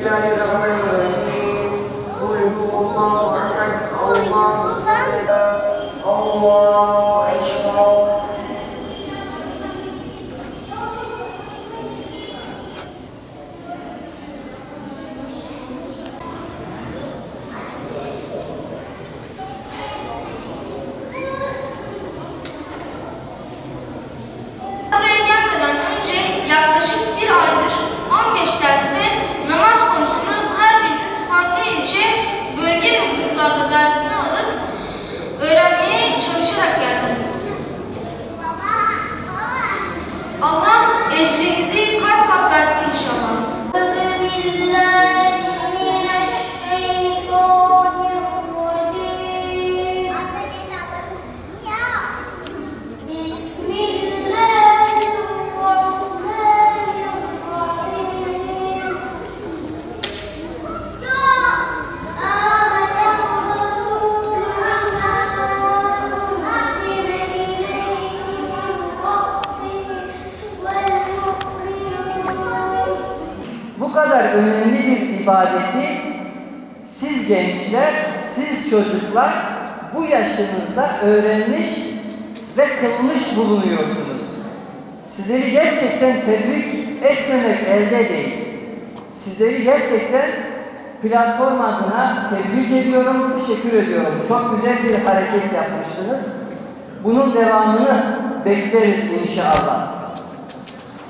Bismillahirrahmanirrahim. Kul huvallahu ahad, Allahu samed, Allahu ekber. Buraya gelmeden önce yaklaşık bir aydır 15 derste namaz konusunu her biriniz farklı ilçe, bölge ve gruplarda dersini alıp öğrenmeye çalışarak geldiniz. Allah ecrinizi kat kat versin inşallah. Bu kadar önemli bir ibadeti siz gençler, siz çocuklar bu yaşınızda öğrenmiş ve kılmış bulunuyorsunuz. Sizleri gerçekten tebrik etmemek elde değil. Sizleri gerçekten platform adına tebrik ediyorum, teşekkür ediyorum. Çok güzel bir hareket yapmışsınız. Bunun devamını bekleriz inşallah.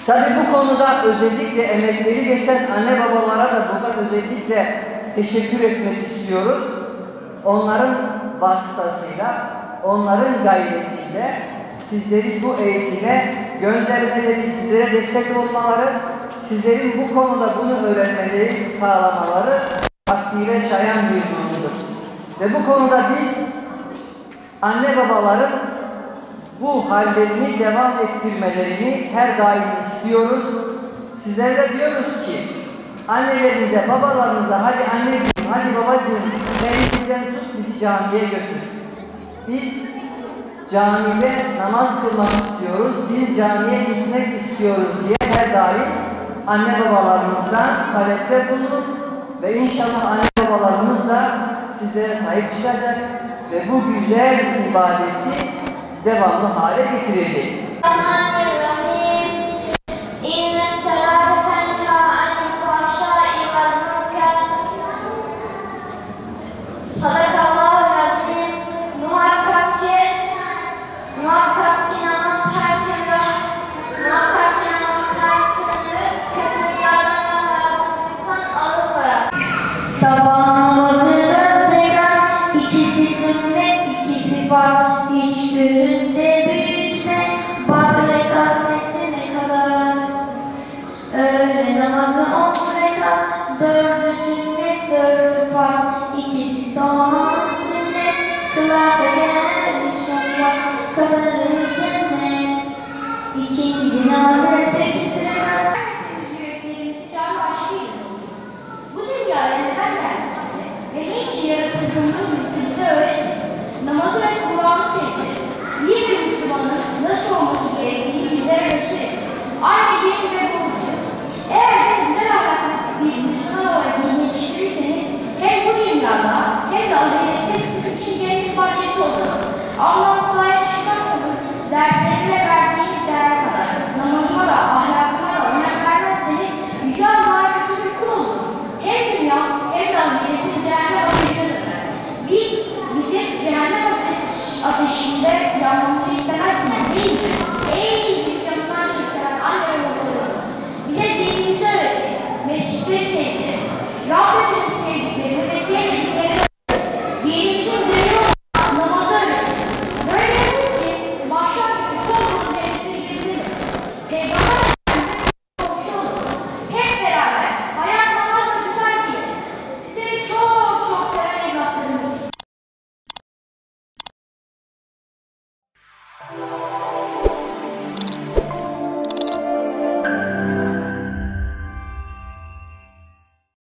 Tabii bu konuda özellikle emekleri geçen anne babalara da buradan özellikle teşekkür etmek istiyoruz. Onların vasıtasıyla, onların gayretiyle sizleri bu eğitime göndermeleri, sizlere destek olmaları, sizlerin bu konuda bunu öğrenmeleri sağlamaları takdire şayan bir durumdur. Ve bu konuda biz anne babaların bu hallerini devam ettirmelerini her daim istiyoruz. Sizlere diyoruz ki annelerinize, babalarınıza hadi anneciğim, hadi babacığım elimizden tut bizi camiye götür. Biz camide namaz kılmak istiyoruz, biz camiye gitmek istiyoruz diye her daim anne babalarımızdan talepte bulunun ve inşallah anne babalarımız da sizlere sahip çıkacak ve bu güzel ibadeti devamlı hale getirecek.